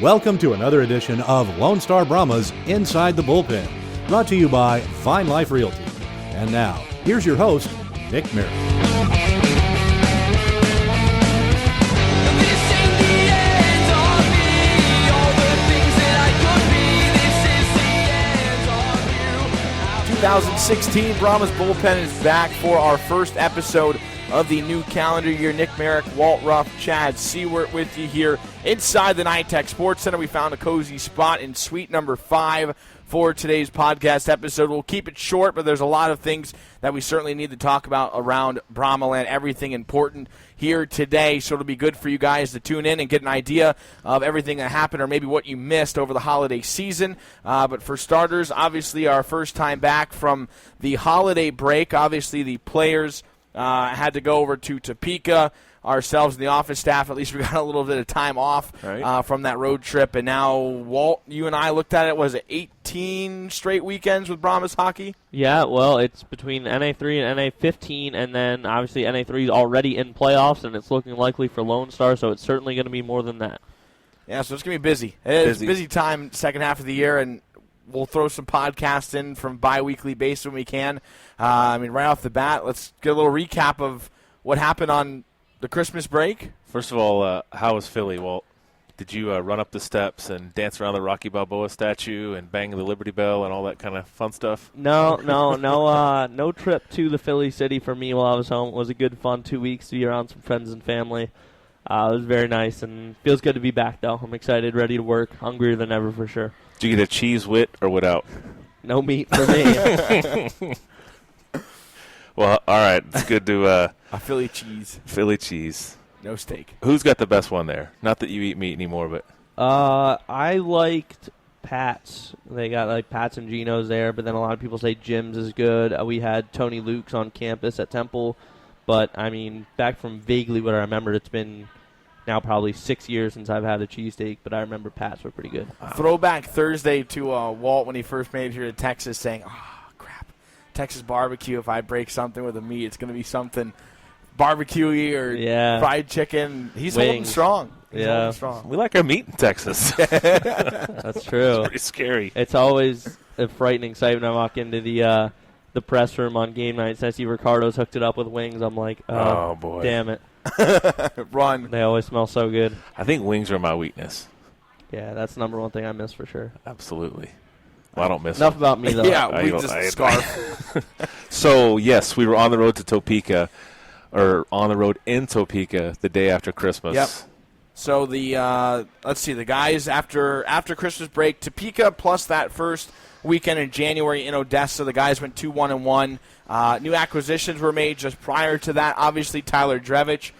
Welcome to another edition of Lone Star Brahmas Inside the Bullpen, brought to you by Fine Life Realty. And now, here's your host, Nick Merritt. This ain't the end of me, all the things that I could be, this is the end of you. 2016 Brahmas Bullpen is back for our first episode of the new calendar year. Nick Merrick, Walt Ruff, Chad Seward with you here inside the NITEC Sports Center. We found a cozy spot in suite number 5 for today's podcast episode. We'll keep it short, but there's a lot of things that we certainly need to talk about around Brahmaland, everything important here today, so it'll be good for you guys to tune in and get an idea of everything that happened or maybe what you missed over the holiday season. But for starters, obviously our first time back from the holiday break. Obviously the players had to go over to Topeka. Ourselves and the office staff, at least we got a little bit of time off from that road trip. And now, Walt, you and I looked at it, was it 18 straight weekends with Brahmas hockey? Yeah, well, it's between NA3 and NA15, and then obviously NA3 is already in playoffs, and it's looking likely for Lone Star, so it's certainly going to be more than that. Yeah, so it's going to be busy. It's a busy time second half of the year, and we'll throw some podcasts in from bi-weekly basis when we can. Right off the bat, let's get a little recap of what happened on the Christmas break. First of all, how was Philly, Walt? Did you run up the steps and dance around the Rocky Balboa statue and bang the Liberty Bell and all that kind of fun stuff? No trip to the Philly city for me while I was home. It was a good, fun 2 weeks to be around some friends and family. It was very nice, and feels good to be back, though. I'm excited, ready to work, hungrier than ever for sure. Did you get a cheese with or without? No meat for me. Well, all right. It's good to A Philly cheese. Philly cheese. No steak. Who's got the best one there? Not that you eat meat anymore, but I liked Pat's. They got like Pat's and Geno's there, but then a lot of people say Jim's is good. We had Tony Luke's on campus at Temple, but back from vaguely what I remembered, it's been now probably 6 years since I've had a cheesesteak, but I remember Pat's were pretty good. Wow. Throwback Thursday to Walt when he first made it here to Texas, saying, crap, Texas barbecue, if I break something with a meat, it's going to be something barbecue-y or fried chicken. He's holding strong. Holding strong. We like our meat in Texas. That's true. It's pretty scary. It's always a frightening sight when I walk into the press room on game nights. I see Ricardo's hooked it up with wings. I'm like, oh boy, damn it. Run. They always smell so good. I think wings are my weakness. Yeah, that's the number one thing I miss for sure. Absolutely. Well, I don't miss Enough them. about me, though. Yeah, we just scarf. So, yes, we were on the road to Topeka, or on the road in Topeka the day after Christmas. Yep. So the guys after Christmas break, Topeka plus that first weekend in January in Odessa, the guys went 2-1-1. New acquisitions were made just prior to that. Obviously, Tyler Drevich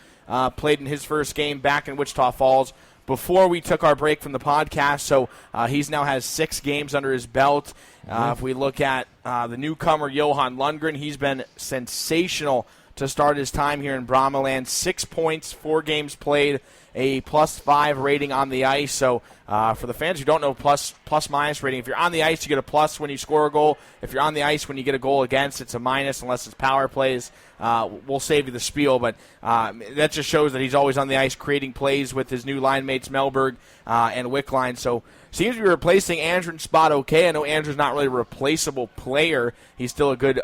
played in his first game back in Wichita Falls before we took our break from the podcast, so he's now has 6 games under his belt. If we look at the newcomer, Johan Lundgren, he's been sensational to start his time here in Brahmaland. 6 points, 4 games played, a +5 rating on the ice. So for the fans who don't know plus-minus rating, if you're on the ice, you get a plus when you score a goal. If you're on the ice when you get a goal against, it's a minus unless it's power plays. We'll save you the spiel, but that just shows that he's always on the ice creating plays with his new line mates, Melberg and Wickline. So seems to be replacing Andrew's spot okay. I know Andrew's not really a replaceable player. He's still a good,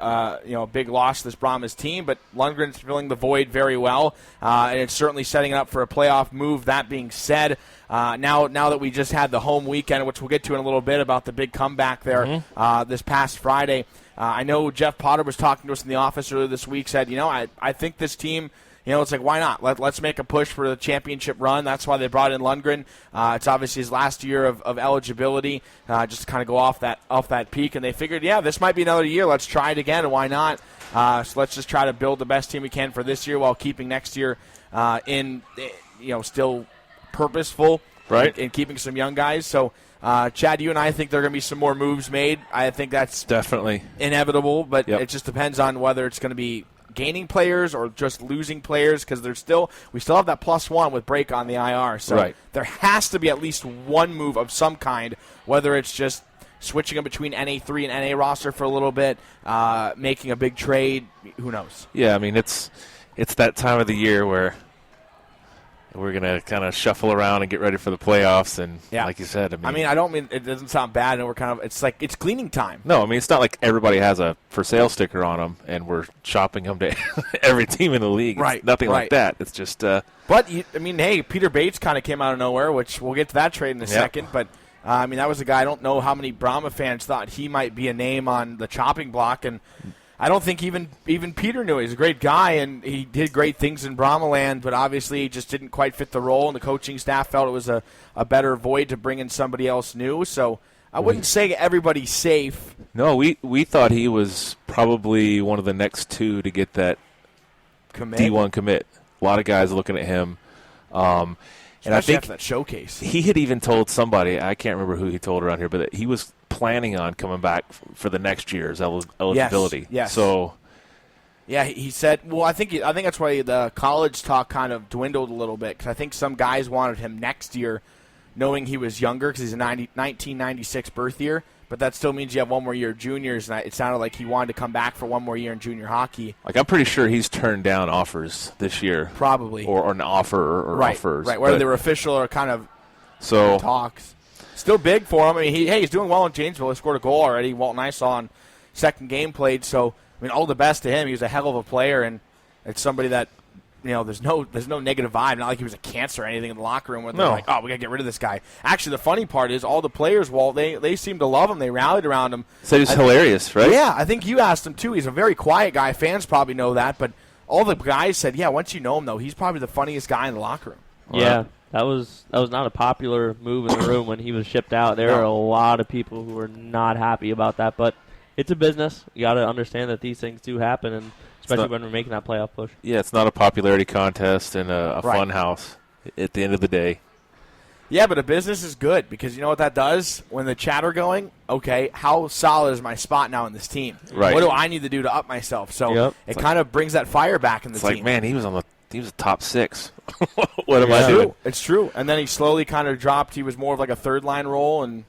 big loss to this Brahmas team, but Lundgren's filling the void very well, and it's certainly setting up for a playoff move. That being said, now that we just had the home weekend, which we'll get to in a little bit about the big comeback there this past Friday, I know Jeff Potter was talking to us in the office earlier this week, said, I think this team, it's like, why not? Let's make a push for the championship run. That's why they brought in Lundgren. It's obviously his last year of eligibility, just to kind of go off that peak. And they figured, this might be another year. Let's try it again, and why not? So let's just try to build the best team we can for this year while keeping next year still purposeful, right? And keeping some young guys. So, Chad, you and I think there are going to be some more moves made. I think that's definitely inevitable, but it just depends on whether it's going to be gaining players or just losing players, because we still have that +1 with break on the IR. So there has to be at least one move of some kind, whether it's just switching them between NA3 and NA roster for a little bit, making a big trade. Who knows? Yeah, it's that time of the year where we're going to kind of shuffle around and get ready for the playoffs. And Yeah. like you said, I don't mean it doesn't sound bad, and we're kind of it's cleaning time. No, I mean, it's not like everybody has a for sale sticker on them and we're shopping them to every team in the league. It's Right, nothing right. like that. It's just But hey, Peter Bates kind of came out of nowhere, which we'll get to that trade in a second. But that was a guy. I don't know how many Brahma fans thought he might be a name on the chopping block, and I don't think even Peter knew. He's a great guy, and he did great things in Brahma land, but obviously he just didn't quite fit the role, and the coaching staff felt it was a better void to bring in somebody else new. So I wouldn't say everybody's safe. No, we thought he was probably one of the next two to get that D1 commit. A lot of guys looking at him. And I think after that showcase. he had even told somebody, I can't remember who he told around here, but that he was planning on coming back for the next year's eligibility. Yes. So, yeah, he said. Well, I think that's why the college talk kind of dwindled a little bit, because I think some guys wanted him next year, knowing he was younger because he's a 1996 birth year. But that still means you have one more year of juniors, and it sounded like he wanted to come back for one more year in junior hockey. like, I'm pretty sure he's turned down offers this year. Probably. Or an offer or offers. Right, whether they were official or kind of so talks. Still big for him. I mean, he's doing well in Janesville. He scored a goal already. Walton I saw on second game played. So, I mean, all the best to him. He was a hell of a player, and it's somebody that, there's no negative vibe. Not like he was a cancer or anything in the locker room where they're like, oh, we got to get rid of this guy. Actually, the funny part is all the players, Walt, they seem to love him. They rallied around him. Said he's hilarious, right? Yeah, I think you asked him, too. He's a very quiet guy. Fans probably know that. But all the guys said, yeah, once you know him, though, he's probably the funniest guy in the locker room. Yeah, that was not a popular move in the room when he was shipped out. There are a lot of people who were not happy about that, but it's a business. You got to understand that these things do happen, and especially when we're making that playoff push. Yeah, it's not a popularity contest and a fun house at the end of the day. Yeah, but a business is good because you know what that does? When the chatter going, okay, how solid is my spot now in this team? Right. What do I need to do to up myself? So it kind of brings that fire back in the It's team. like, man, he was a top six. What am I doing? It's true. And then he slowly kind of dropped. He was more of like a third line role, and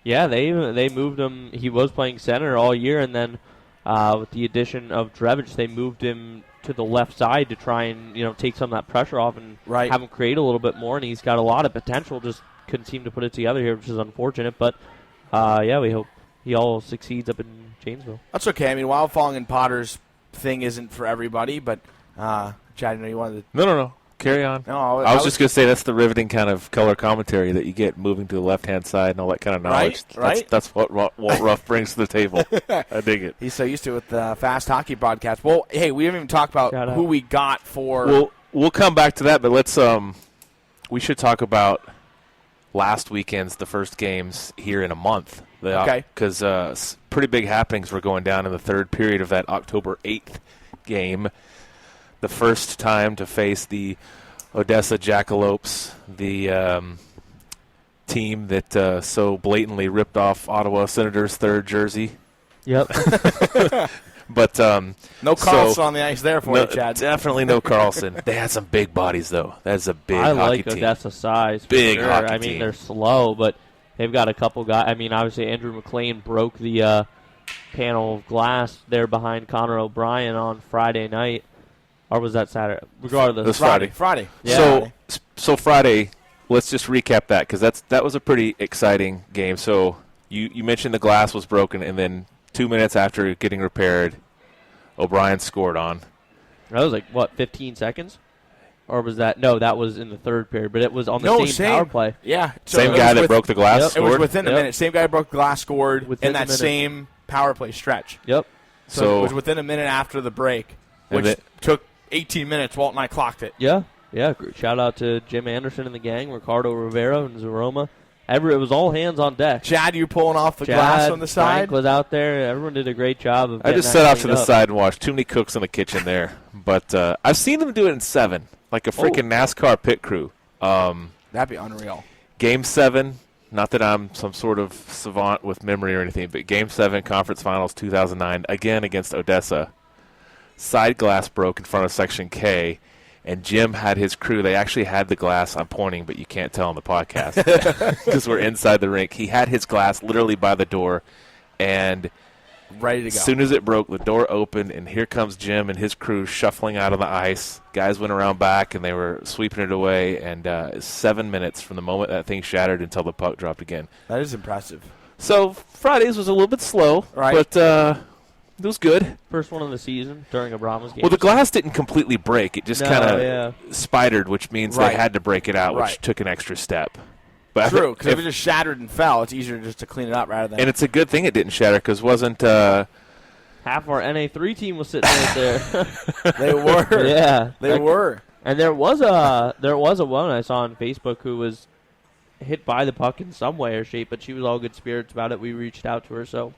yeah, they moved him. He was playing center all year, and then with the addition of Drevich, they moved him to the left side to try and take some of that pressure off and have him create a little bit more. And he's got a lot of potential. Just couldn't seem to put it together here, which is unfortunate. But we hope he all succeeds up in Janesville. That's okay. I mean, Wildfong and Potter's thing isn't for everybody, but Chad, you wanted to. No. Carry on. No, I was just going to say that's the riveting kind of color commentary that you get moving to the left-hand side and all that kind of knowledge. Right. That's what Walt Ruff brings to the table. I dig it. He's so used to it with the fast hockey broadcast. Well, hey, we haven't even talked about who we got for. We'll come back to that, but let's we should talk about last weekend's the first games here in a month. Okay. Because pretty big happenings were going down in the third period of that October 8th game. The first time to face the Odessa Jackalopes, the team that so blatantly ripped off Ottawa Senators' third jersey. Yep. But no Carlson on the ice there for you, Chad. Definitely no Carlson. They had some big bodies, though. That's a big hockey like team. Odessa's size. Big sure. hockey I mean, team. they're slow, but they've got a couple guys. I mean, obviously Andrew McLean broke the panel of glass there behind Connor O'Brien on Friday night. Or was that Saturday? Regardless. It was Friday. Friday. Yeah. So Friday, let's just recap that because that was a pretty exciting game. So you mentioned the glass was broken, and then 2 minutes after getting repaired, O'Brien scored on. That was 15 seconds? Or was that? No, that was in the third period, but it was on the same power play. Yeah. So same guy that broke the glass scored? It was within a minute. Same guy that broke the glass scored within in that same power play stretch. Yep. So it was within a minute after the break, which took 18 minutes. Walt and I clocked it. Yeah. Shout out to Jim Anderson and the gang, Ricardo Rivera and Zaroma. It was all hands on deck. Chad, you pulling off the glass on the side? Frank was out there. Everyone did a great job of I just sat off to the side and watched. Too many cooks in the kitchen there. But I've seen them do it in 7, like a freaking NASCAR pit crew. That'd be unreal. Game 7, not that I'm some sort of savant with memory or anything, but Game 7, Conference Finals 2009, again against Odessa. Side glass broke in front of Section K, and Jim had his crew. They actually had the glass. I'm pointing, but you can't tell on the podcast because we're inside the rink. He had his glass literally by the door, and Ready to go. As soon as it broke, the door opened, and here comes Jim and his crew shuffling out on the ice. Guys went around back, and they were sweeping it away. And 7 minutes from the moment that thing shattered until the puck dropped again. That is impressive. So Fridays was a little bit slow, Right. but it was good. First one of the season during a Brahmas game. Well, the glass didn't completely break. It just kind of yeah. spidered, which means Right. they had to break it out, which Right. took an extra step. But True, because if it just shattered and fell, it's easier just to clean it up rather than. and it's a good thing it didn't shatter because wasn't Half our NA3 team was sitting right there. They were. Yeah. They were. And there was a woman I saw on Facebook who was hit by the puck in some way or shape, but she was all good spirits about it. We reached out to her, so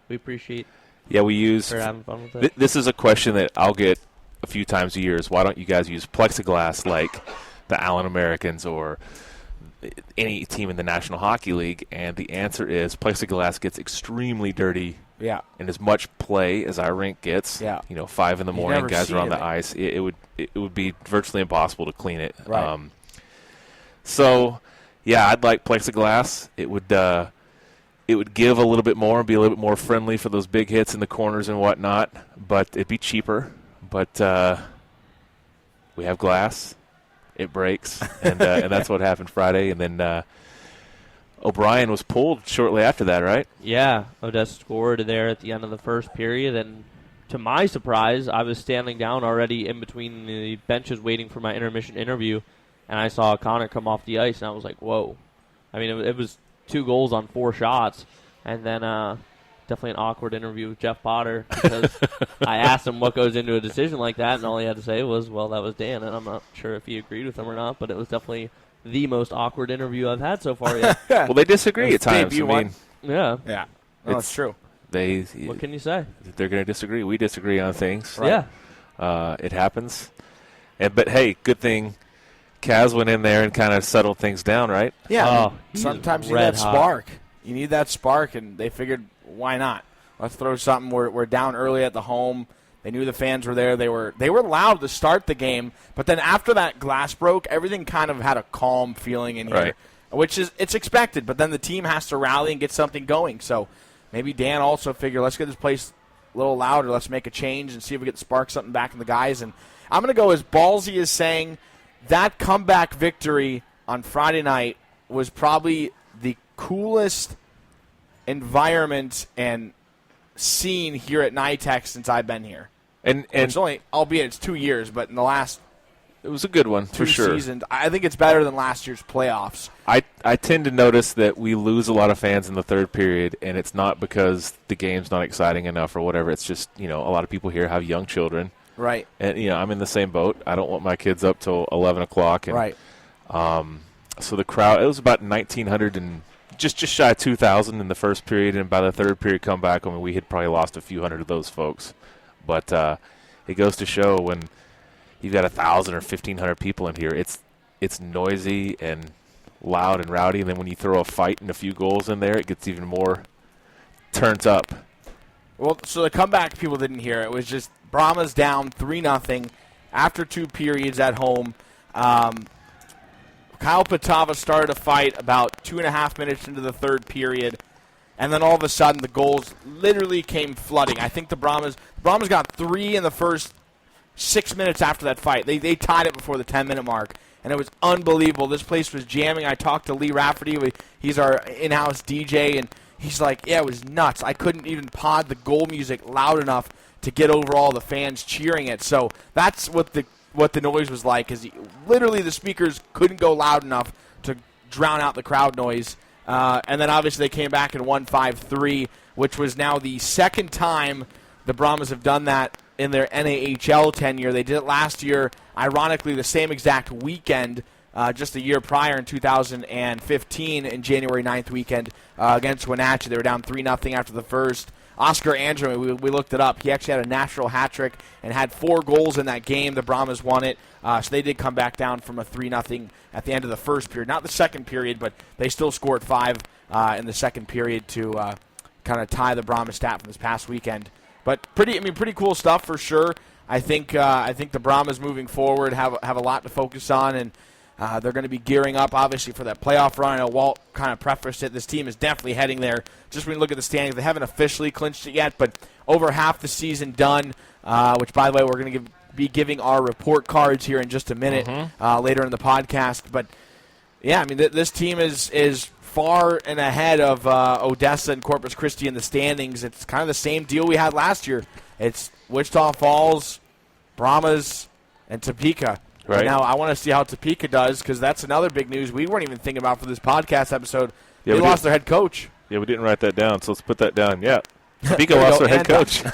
we appreciate we use. her having fun with it. This is a question that I'll get a few times a year: is why don't you guys use plexiglass like the Allen Americans or any team in the National Hockey League? And the answer is plexiglass gets extremely dirty. Yeah. And as much play as our rink gets, 5 in the morning, never guys see are on the anything. ice. It would be virtually impossible to clean it. Right. So, I'd like plexiglass. It would give a little bit more and be a little bit more friendly for those big hits in the corners and whatnot. But it'd be cheaper. But we have glass. It breaks, and that's what happened Friday. And then O'Brien was pulled shortly after that, right? Yeah, Odessa scored there at the end of the first period, and to my surprise, I was standing down already in between the benches waiting for my intermission interview, and I saw Connor come off the ice, and I was like, whoa. I mean, it was 2 goals on 4 shots, and then definitely an awkward interview with Jeff Potter because I asked him what goes into a decision like that, and all he had to say was, well, that was Dan, and I'm not sure if he agreed with him or not, but it was definitely the most awkward interview I've had so far yet. Well, they disagree at times. I mean, Yeah. Yeah. No, it's true. What can you say? They're going to disagree. We disagree on things. Yeah. It happens. But hey, good thing Kaz went in there and kind of settled things down, right? Yeah. Oh, he's sometimes you need red that hot. spark. You need that spark, and they figured, why not? Let's throw something. We're down early at the home. They knew the fans were there. They were loud to start the game, but then after that glass broke, everything kind of had a calm feeling in here, Right. which is it's expected. But then the team has to rally and get something going. So maybe Dan also figured, let's get this place a little louder. Let's make a change and see if we can spark something back in the guys. And I'm going to go as ballsy as saying that comeback victory on Friday night was probably the coolest environment and scene here at NITEX since I've been here. And It's only, albeit it's 2 years, but in the last it was a good one for 2 sure. seasons, I think it's better than last year's playoffs. I tend to notice that we lose a lot of fans in the third period, and it's not because the game's not exciting enough or whatever. It's just, a lot of people here have young children. Right. And, I'm in the same boat. I don't want my kids up till 11 o'clock. And, Right. So the crowd, it was about 1,900 and just shy of 2,000 in the first period, and by the third period comeback, we had probably lost a few hundred of those folks. But it goes to show when you've got 1,000 or 1,500 people in here, it's noisy and loud and rowdy, and then when you throw a fight and a few goals in there, it gets even more turned up. Well, so the comeback people didn't hear. It was just Brahmas down 3-0 after 2 periods at home. Kyle Patava started a fight about 2.5 minutes into the third period, and then all of a sudden the goals literally came flooding. I think the Brahmas got 3 in the first 6 minutes after that fight. They tied it before the 10-minute mark, and it was unbelievable. This place was jamming. I talked to Lee Rafferty. He's our in-house DJ, and he's like, yeah, it was nuts. I couldn't even pod the goal music loud enough to get over all the fans cheering it. So that's what the noise was like, is literally the speakers couldn't go loud enough to drown out the crowd noise. And then obviously they came back and won 5-3, which was now the second time the Brahmas have done that in their NAHL tenure. They did it last year, ironically, the same exact weekend, just a year prior in 2015, in January 9th weekend against Wenatchee. They were down 3-0 after the first. Oscar Andrew, we looked it up. He actually had a natural hat trick and had 4 goals in that game. The Brahmas won it. So they did come back down from a 3-0 at the end of the first period. Not the second period, but they still scored 5 in the second period to kind of tie the Brahmas stat from this past weekend. But pretty cool stuff for sure. I think the Brahmas moving forward have a lot to focus on, and They're going to be gearing up, obviously, for that playoff run. I know Walt kind of prefaced it. This team is definitely heading there. Just when you look at the standings, they haven't officially clinched it yet, but over half the season done, which, by the way, we're going to be giving our report cards here in just a minute later in the podcast. But, yeah, I mean, this team is far and ahead of Odessa and Corpus Christi in the standings. It's kind of the same deal we had last year. It's Wichita Falls, Brahmas, and Topeka. Right. And now I want to see how Topeka does, because that's another big news we weren't even thinking about for this podcast episode. They lost their head coach. Yeah, we didn't write that down, so let's put that down. Yeah. Topeka lost their head coach.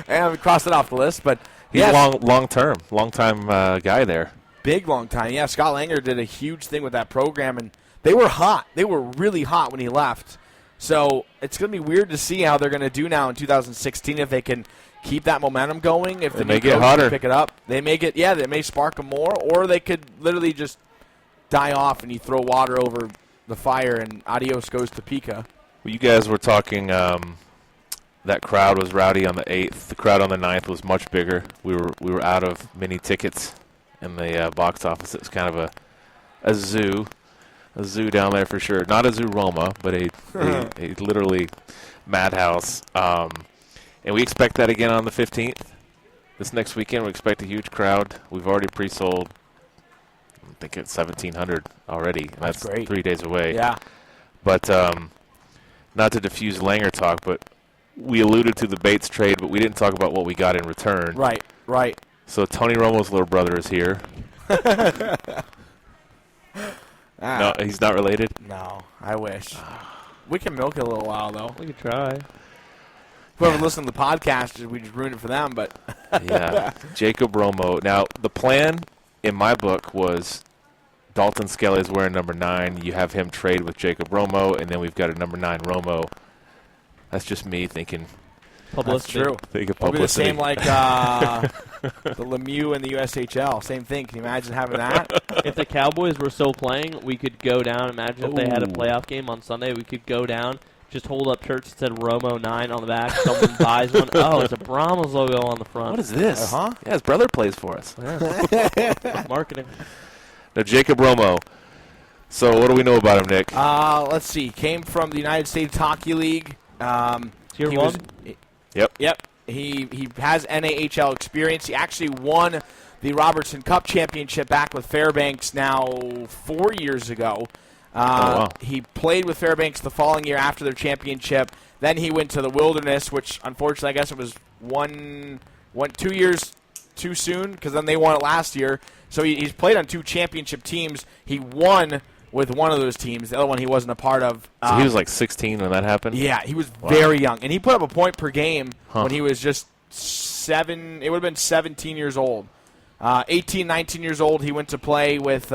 And we crossed it off the list. But he's a long-time guy there. Big long time. Yeah, Scott Langer did a huge thing with that program, and they were hot. They were really hot when he left. So it's going to be weird to see how they're going to do now in 2016, if they can keep that momentum going. If they the may new get coach hotter. can pick it up, they may spark them more, or they could literally just die off and you throw water over the fire and adios goes Topeka. Well, you guys were talking that crowd was rowdy on the 8th. The crowd on the 9th was much bigger. We were out of mini tickets in the box office. It was kind of a zoo. A zoo down there for sure. Not a zoo Roma, but a literally madhouse. And we expect that again on the 15th. This next weekend, we expect a huge crowd. We've already pre-sold, I think it's 1,700 already. That's great. 3 days away. Yeah. But not to diffuse Langer talk, but we alluded to the Bates trade, but we didn't talk about what we got in return. Right. So Tony Romo's little brother is here. No, he's not related? No, I wish. We can milk it a little while, though. We could try. Whoever listens to the podcast, we just ruined it for them. But yeah, Jacob Romo. Now, the plan in my book was Dalton Skelly is wearing number 9. You have him trade with Jacob Romo, and then we've got a number 9 Romo. That's just me thinking. That's Publicity. true. Think of It'll be the publicity. same like the Lemieux and the USHL. Same thing. Can you imagine having that? If the Cowboys were still playing, we could go down. Imagine if they had a Ooh. playoff game on Sunday. We could go down, just hold up shirts that said Romo 9 on the back. Someone buys one. Oh, it's a Brahmas logo on the front. What is this? Uh-huh. Yeah, his brother plays for us. Marketing. Now, Jacob Romo. So what do we know about him, Nick? Let's see. Came from the United States Hockey League. Tier He 1? was- Yep. He has NAHL experience. He actually won the Robertson Cup championship back with Fairbanks now 4 years ago. Wow. He played with Fairbanks the following year after their championship. Then he went to the Wilderness, which unfortunately I guess it was 2 years too soon, because then they won it last year. So he's played on 2 championship teams. He won with one of those teams. The other one he wasn't a part of. So he was like 16 when that happened? Yeah, he was very young. And he put up a point per game Huh. when he was just 7. It would have been 17 years old. 18, 19 years old, he went to play with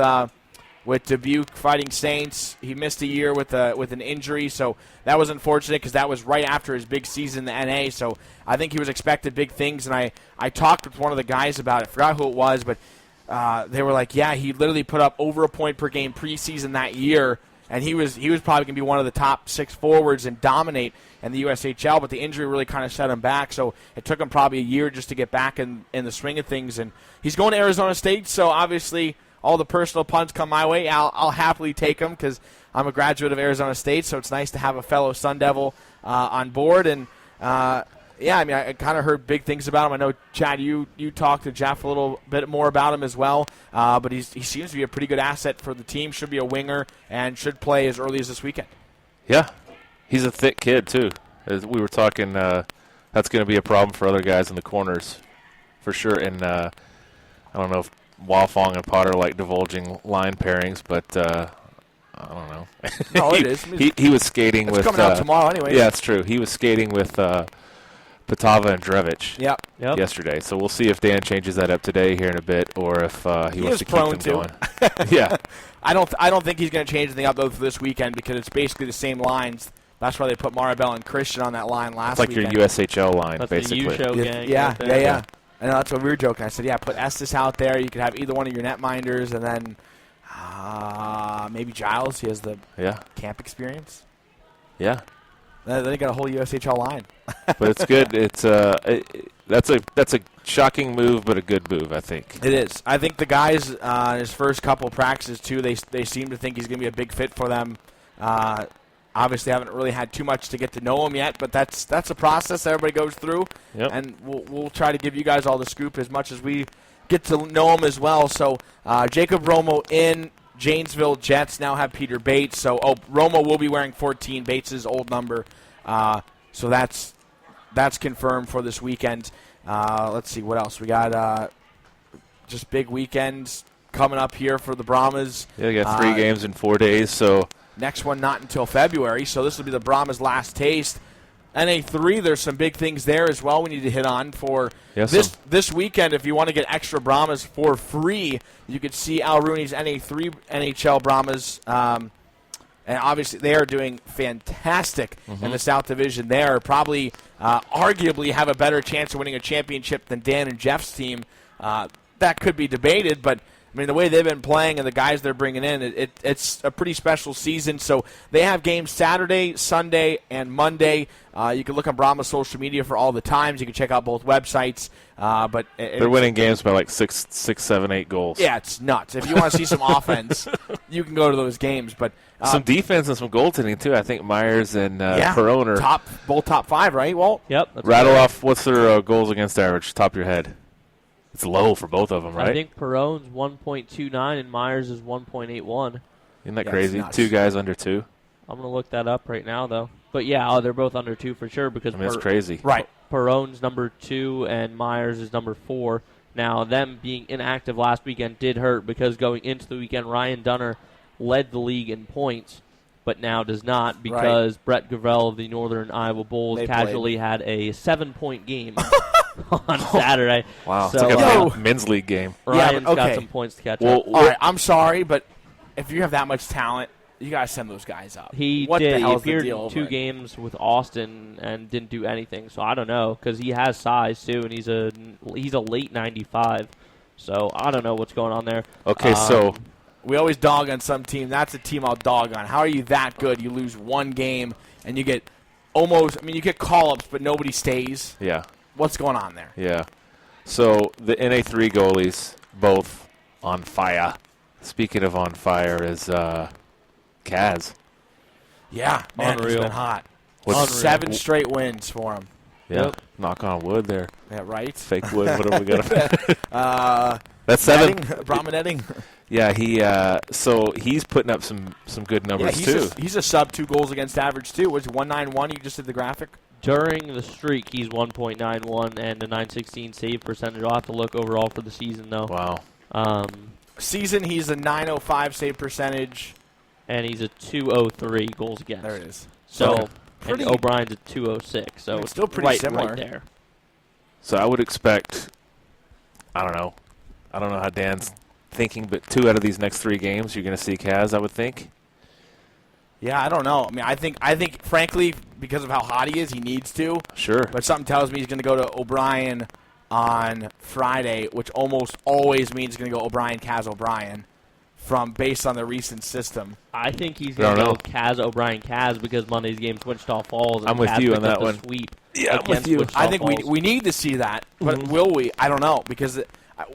Dubuque Fighting Saints. He missed a year with an injury, so that was unfortunate because that was right after his big season in the NA. So I think he was expected big things, and I talked with one of the guys about it. I forgot who it was, but they were like, yeah, he literally put up over a point per game preseason that year, and he was probably going to be one of the top 6 forwards and dominate in the USHL, but the injury really kind of set him back, so it took him probably a year just to get back in the swing of things. And he's going to Arizona State, so obviously all the personal puns come my way. I'll happily take them because I'm a graduate of Arizona State, so it's nice to have a fellow Sun Devil on board. And yeah, I mean, I kind of heard big things about him. I know, Chad, you talked to Jeff a little bit more about him as well, but he seems to be a pretty good asset for the team, should be a winger, and should play as early as this weekend. Yeah. He's a thick kid, too. As we were talking, that's going to be a problem for other guys in the corners, for sure. And I don't know if Wafong and Potter like divulging line pairings, but I don't know. No, it is. He was skating with... It's coming out tomorrow anyway. Yeah, it's true. He was skating with Patava and Drevich Yep. yesterday. So we'll see if Dan changes that up today here in a bit, or if he wants is to keep prone them to. going. Yeah. I don't think he's going to change anything up though for this weekend because it's basically the same lines. That's why they put Maribel and Christian on that line last It's like weekend. your USHL line, That's basically. the U-show gang. Yeah, right there. yeah. I know that's what we were joking. I said, yeah, put Estes out there. You could have either one of your netminders, and then maybe Giles. He has the Yeah. camp experience. Yeah. They got a whole USHL line. But it's good. It's that's a shocking move, but a good move, I think. It is. I think the guys in his first couple practices too, they seem to think he's going to be a big fit for them. Obviously, haven't really had too much to get to know him yet, but that's a process that everybody goes through, and we'll try to give you guys all the scoop as much as we get to know him as well. So Jacob Romo in. Janesville Jets now have Peter Bates. So Romo will be wearing 14, Bates' old number. So that's confirmed for this weekend. Let's see what else we got. Just big weekends coming up here for the Brahmas. Yeah, we got 3 games in 4 days. So next one not until February. So this will be the Brahmas' last taste. NA3, there's some big things there as well we need to hit on for this weekend. If you want to get extra Brahmas for free, you could see Al Rooney's NA3 NHL Brahmas. And obviously they are doing fantastic in the South Division there. Probably, arguably, have a better chance of winning a championship than Dan and Jeff's team. That could be debated, but I mean, the way they've been playing and the guys they're bringing in, it's a pretty special season. So they have games Saturday, Sunday, and Monday. You can look on Brahma's social media for all the times. You can check out both websites. But they're winning games by like 6, 7, 8 goals. Yeah, it's nuts. If you want to see some offense, you can go to those games. But some defense and some goaltending, too. I think Myers and Perone are both top 5, right, Walt? Yep. Rattle off, what's their goals against average, top of your head? It's low for both of them, right? I think Perone's 1.29 and Myers is 1.81. Isn't that crazy? 2 guys under 2. I'm going to look that up right now, though. But, yeah, they're both under 2 for sure because that's crazy. Right. Perone's number 2 and Myers is number 4. Now, them being inactive last weekend did hurt because going into the weekend, Ryan Dunner led the league in points, but now does not because Brett Gravel of the Northern Iowa Bulls casually had a 7-point game on Saturday. Wow, so, it's like a men's league game. Ryan's got some points to catch up. All right, I'm sorry, but if you have that much talent, you got to send those guys up. He appeared in 2 games with Austin and didn't do anything, so I don't know because he has size too, and he's a late 95, so I don't know what's going on there. Okay, so we always dog on some team. That's a team I'll dog on. How are you that good? You lose 1 game and you get you get call-ups, but nobody stays. Yeah. What's going on there? Yeah. So the NA3 goalies, both on fire. Speaking of on fire, is Kaz. Yeah, man, Unreal. It's been hot. Unreal. 7 straight wins for him. Yeah. Yep. Knock on wood there. Yeah, right? Fake wood. What have we got? That's netting, 7. Brahma netting. Yeah, so he's putting up some good numbers too. He's a sub 2 goals against average too. Was 191? You just did the graphic. During the streak, he's 1.91 and a 916 save percentage. I'll have to look overall for the season, though. Wow. Season, he's a 905 save percentage. And he's a 203 goals against. There it is. So, pretty. and O'Brien's a 206. So still pretty similar. Right there. So I would expect, I don't know how Dan's thinking, but 2 out of these next 3 games, you're going to see Kaz, I would think. Yeah, I don't know. I mean, I think, frankly, because of how hot he is, he needs to. Sure. But something tells me he's going to go to O'Brien on Friday, which almost always means he's going to go O'Brien, Kaz, O'Brien, based on the recent system. I think he's going to go Kaz, O'Brien, Kaz because Monday's game's Wichita Falls. And I'm with Kaz you on picked up that the one. Sweep Yeah, I'm with you. Wichita I think Falls. we need to see that, but will we? I don't know because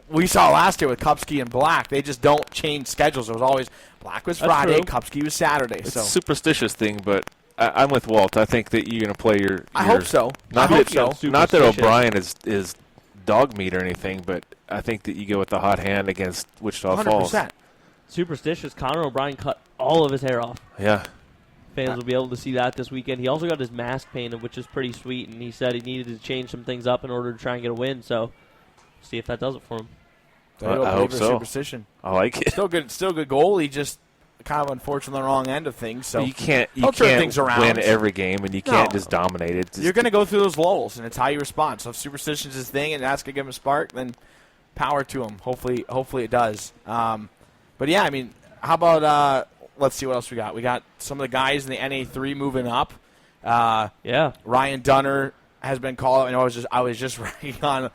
we saw last year with Kupski and Black. They just don't change schedules. It was always Black was Friday, Kupski was Saturday. It's a superstitious thing, but I'm with Walt. I think that you're going to play your. I hope so. Not I hope that, so. Not that O'Brien is dog meat or anything, but I think that you go with the hot hand against Wichita 100%. Falls. Superstitious. Connor O'Brien cut all of his hair off. Yeah. Fans will be able to see that this weekend. He also got his mask painted, which is pretty sweet, and he said he needed to change some things up in order to try and get a win. So, see if that does it for him. I hope so. Superstition. I like it. Still good goal. He just kind of unfortunately on the wrong end of things. So you can't things around. win every game, and you can't just dominate it. You're going to go through those lulls, and it's how you respond. So if superstition's his thing, and that's going to give him a spark, then power to him. Hopefully it does. But yeah, I mean, how about let's see what else we got. We got some of the guys in the NA3 moving up. Yeah. Ryan Dunner has been called. I was just writing on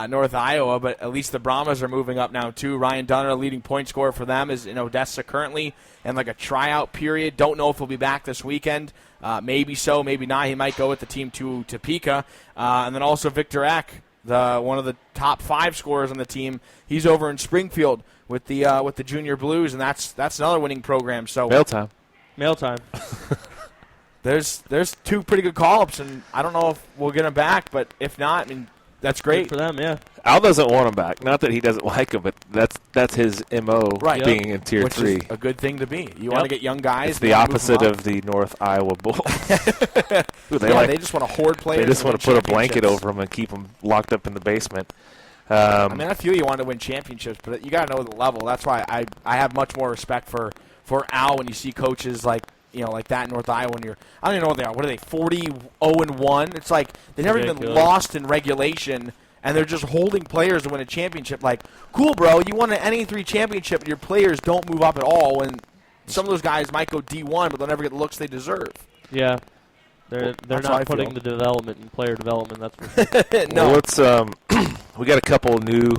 North Iowa, but at least the Brahmas are moving up now too. Ryan Dunner, leading point scorer for them, is in Odessa currently in like a tryout period. Don't know if he'll be back this weekend. Maybe so, maybe not. He might go with the team to Topeka. And then also Victor Eck, one of the top 5 scorers on the team. He's over in Springfield with the Junior Blues, and that's another winning program. So Mail time. There's 2 pretty good call-ups, and I don't know if we'll get them back, but if not, I mean, that's great Good for them, yeah. Al doesn't want him back. Not that he doesn't like him, but that's his MO, Right. being in Tier which 3. is a good thing to be. You want to get young guys. It's the opposite of the North Iowa Bulls. They just want to hoard players. They just want to put a blanket championships. over them and keep them locked up in the basement. I mean, I feel you want to win championships, but you got to know the level. That's why I have much more respect for Al when you see coaches like that in North Iowa. When I don't even know what they are. What are they? 40-0-1. It's like they never even lost in regulation, and they're just holding players to win a championship. Like, cool, bro. You won an NA3 championship, and your players don't move up at all. And some of those guys might go D1, but they'll never get the looks they deserve. Yeah. They're That's how I not putting feel. the development in player development, that's for sure. No. Well, let's we got a couple new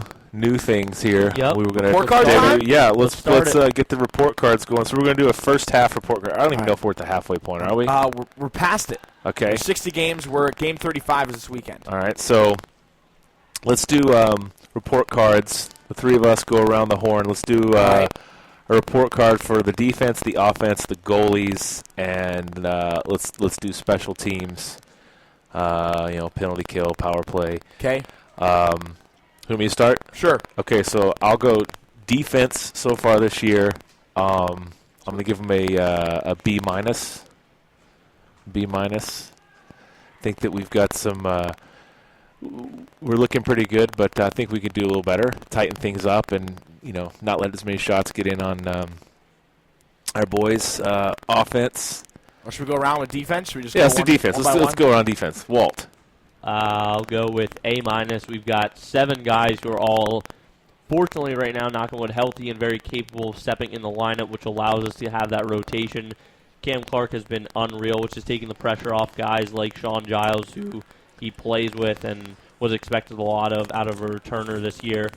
things here. Yep. We were gonna Report card time? Yeah, let's start get the report cards going. So we're gonna do a first half report card. I don't even know if we're at the halfway point, are we? We're past it. Okay. There's 60 games. We're at game 35 is this weekend. All right. So let's do report cards. The 3 of us go around the horn. Let's do a report card for the defense, the offense, the goalies, and let's do special teams. Penalty kill, power play. Okay. Who want me to start? Sure. Okay, so I'll go defense so far this year. I'm going to give them a B minus. B minus. Think that we've got some. We're looking pretty good, but I think we could do a little better. Tighten things up, and not let as many shots get in on our boys. Offense. Or should we go around with defense? Should we just Yeah, go let's do defense. Let's go around defense. Walt. I'll go with A minus. We've got 7 guys who are all, fortunately right now, knock on wood, healthy and very capable of stepping in the lineup, which allows us to have that rotation. Cam Clark has been unreal, which is taking the pressure off guys like Sean Giles, who he plays with and was expected a lot of out of a returner this year.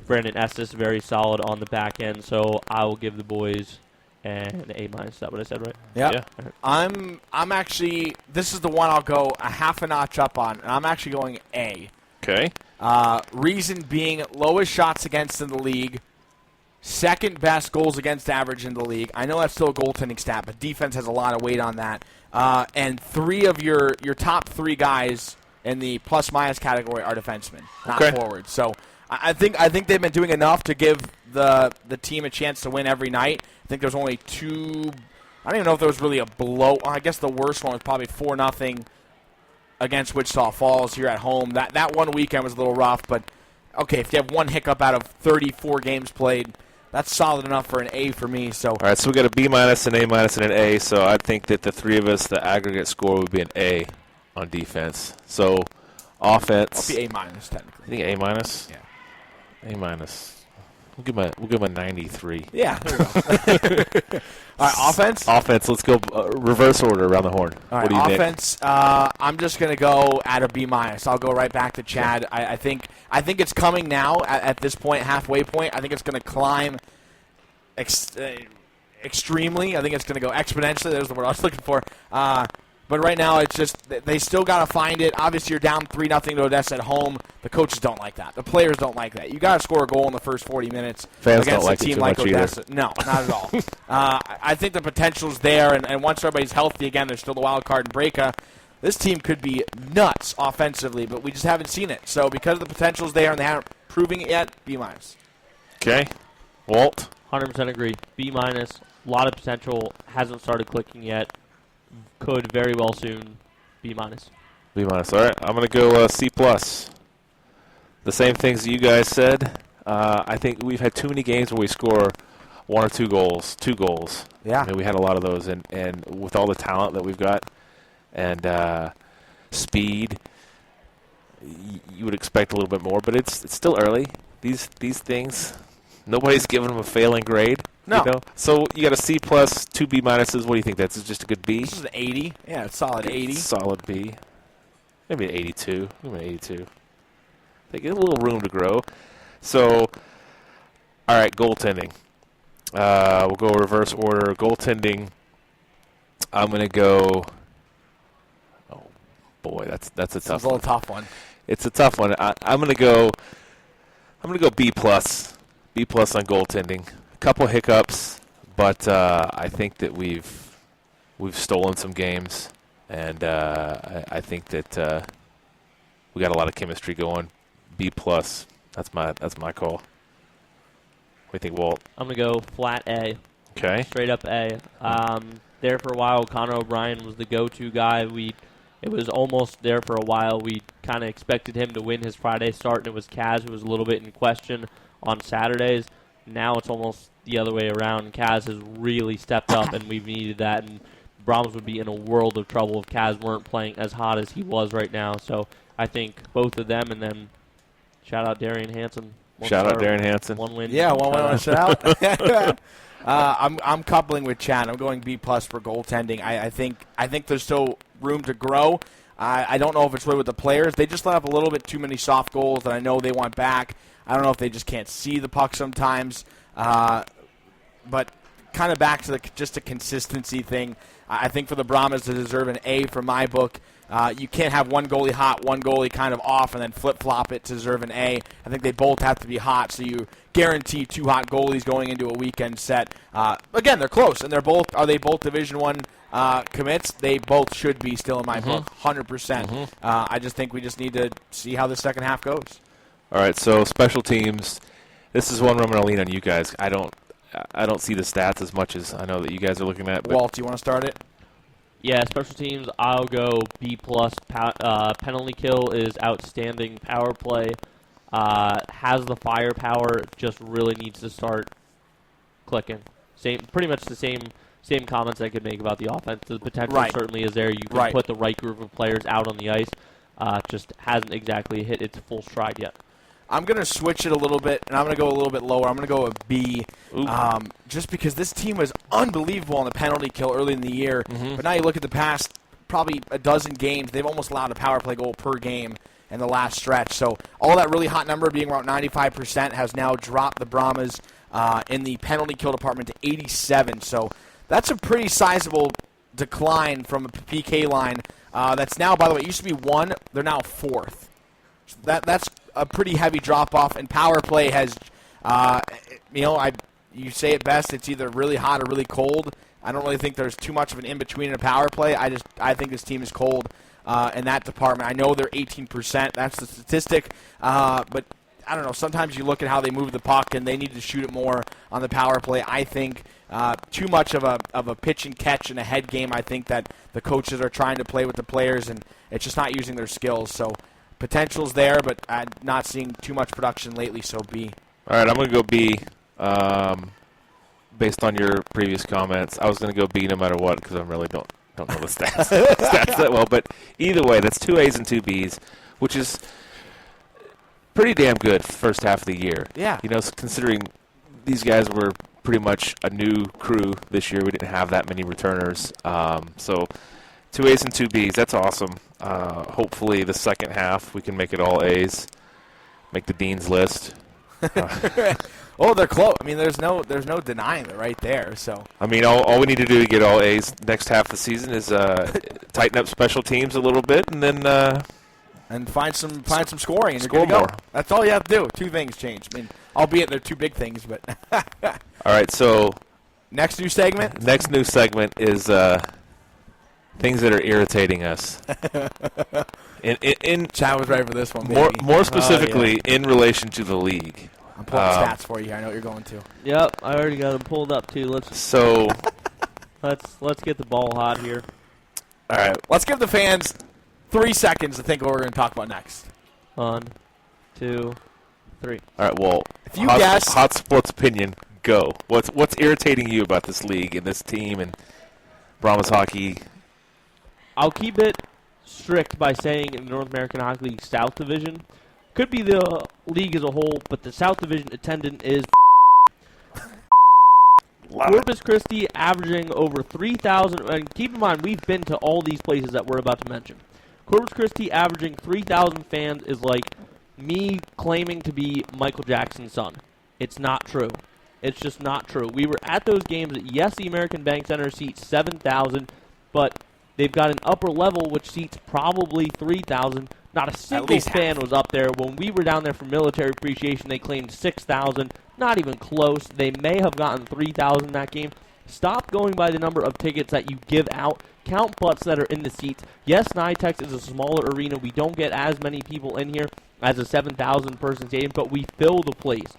Brandon Estes, very solid on the back end, so I will give the boys an A minus. Is that what I said, right? Yeah. I'm actually, this is the one I'll go a half a notch up on, and I'm actually going A. Okay. Reason being lowest shots against in the league, second best goals against average in the league. I know that's still a goaltending stat, but defense has a lot of weight on that. And 3 of your top 3 guys in the plus minus category are defensemen, not forwards. So I think they've been doing enough to give the team a chance to win every night. I think there's only 2. I don't even know if there was really a blow. I guess the worst one was probably 4-0 against Wichita Falls here at home. That one weekend was a little rough, but okay, if you have one hiccup out of 34 games played, that's solid enough for an A for me. So all right, so we got a B minus, an A minus, and an A. So I think that the 3 of us, the aggregate score would be an A on defense. So offense. I'll be A minus technically. I think A minus. Yeah. A minus. We'll give him a 93. Yeah. There we go. All right, offense. Offense. Let's go reverse order around the horn. All right, what do you think? offense. I'm just gonna go at a B minus. I'll go right back to Chad. I think it's coming now at this point, halfway point. I think it's gonna climb extremely. I think it's gonna go exponentially. There's the word I was looking for. But right now, it's just they still got to find it. Obviously, you're down 3-0 to Odessa at home. The coaches don't like that. The players don't like that. You got to score a goal in the first 40 minutes Fans against don't like a it team too like much either. Odessa. No, not at all. I think the potential's there, and once everybody's healthy again, there's still the wild card in Breaka. This team could be nuts offensively, but we just haven't seen it. So because the potential's there and they haven't proving it yet, B minus. Okay. Walt? 100% agree. B minus. A lot of potential. Hasn't started clicking yet. Could very well soon. B minus. B minus. All right. I'm going to go C plus. The same things that you guys said. I think we've had too many games where we score 1 or 2 goals. 2 goals. Yeah. I mean, we had a lot of those. And with all the talent that we've got and speed, you would expect a little bit more. But it's still early. These things, nobody's giving them a failing grade. No. You know? So you got a C plus, 2 B minuses. What do you think? That's just a good B? This is an 80. Yeah, it's solid 80. Solid B. Maybe an 82. Maybe an 82. They get a little room to grow. So, all right, goaltending. We'll go reverse order. Goaltending, I'm going to go. Oh boy, that's a tough It's a little tough one. It's a tough one. I'm going to go. I'm going to go B+. B+ on goaltending. A couple hiccups, but I think that we've stolen some games, and I think that we got a lot of chemistry going. B+. That's my call. What do you think, Walt? I'm going to go flat A. Okay. Straight up A. There for a while, Connor O'Brien was the go-to guy. It was almost there for a while. We kind of expected him to win his Friday start, and it was Kaz who was a little bit in question on Saturdays. Now it's almost the other way around. Kaz has really stepped up, and we've needed that. And Brahms would be in a world of trouble if Kaz weren't playing as hot as he was right now. So I think both of them, and then shout out Darian Hansen. Shout out Darren Hansen. One win on a shutout. I'm coupling with Chad. I'm going B+ for goaltending. I think there's still room to grow. I don't know if it's really with the players. They just let up a little bit too many soft goals that I know they want back. I don't know if they just can't see the puck sometimes. But kind of back to just a consistency thing. I think for the Brahmas to deserve an A from my book. You can't have one goalie hot, one goalie kind of off, and then flip-flop it to deserve an A. I think they both have to be hot, so you guarantee 2 hot goalies going into a weekend set. Again, they're close, and are they both Division I commits? They both should be still in my book, 100%. I just think we just need to see how the second half goes. All right, so special teams. This is one where I'm going to lean on you guys. I don't see the stats as much as I know that you guys are looking at. But Walt, do you want to start it? Yeah, special teams, I'll go B+. Penalty kill is outstanding. Power play has the firepower, just really needs to start clicking. Pretty much the same comments I could make about the offense. The potential certainly is there. You can put the right group of players out on the ice. Just hasn't exactly hit its full stride yet. I'm going to switch it a little bit, and I'm going to go a little bit lower. I'm going to go a B, just because this team was unbelievable on the penalty kill early in the year. But now you look at the past probably a dozen games, they've almost allowed a power play goal per game in the last stretch. So all that really hot number being around 95% has now dropped the Brahmas in the penalty kill department to 87. So that's a pretty sizable decline from a PK line. That's now, by the way, it used to be 1. They're now 4th. So that's a pretty heavy drop-off, and power play has, you say it best, it's either really hot or really cold. I don't really think there's too much of an in-between in a power play. I think this team is cold in that department. I know they're 18%. That's the statistic. But I don't know. Sometimes you look at how they move the puck, and they need to shoot it more on the power play. I think too much of a pitch and catch and a head game. I think that the coaches are trying to play with the players, and it's just not using their skills. So potential's there, but I'm not seeing too much production lately, so B. All right, I'm going to go B. Based on your previous comments, I was going to go B no matter what because I really don't know the stats that well. But either way, that's 2 A's and 2 B's, which is pretty damn good first half of the year. Yeah. Considering these guys were pretty much a new crew this year, we didn't have that many returners. So 2 A's and 2 B's, that's awesome. Hopefully the second half we can make it all A's, make the Dean's list. Oh, they're close. I mean, there's no denying it right there. So I mean, all we need to do to get all A's next half of the season is tighten up special teams a little bit, and then and find some scoring, and score you're good to more. go. That's all you have to do. 2 things change. I mean, albeit they're 2 big things, but all right. So next new segment. Next new segment is things that are irritating us. In Chad was ready for this one. Baby. more specifically in relation to the league. I'm pulling stats for you here. I know what you're going to. Yep, I already got them pulled up too. Let's get the ball hot here. All right, let's give the fans 3 seconds to think what we're going to talk about next. 1, 2, 3. All right, well, if you guess, hot sports opinion, go. What's irritating you about this league and this team and Brahmas hockey? I'll keep it strict by saying in the North American Hockey League South Division. Could be the league as a whole, but the South Division attendant is Corpus Christi averaging over 3,000. And keep in mind, we've been to all these places that we're about to mention. Corpus Christi averaging 3,000 fans is like me claiming to be Michael Jackson's son. It's not true. It's just not true. We were at those games. Yes, the American Bank Center seats 7,000, but they've got an upper level which seats probably 3,000. Not a single fan was up there. When we were down there for military appreciation, they claimed 6,000. Not even close. They may have gotten 3,000 that game. Stop going by the number of tickets that you give out. Count butts that are in the seats. Yes, NYTEX is a smaller arena. We don't get as many people in here as a 7,000-person stadium, but we fill the place.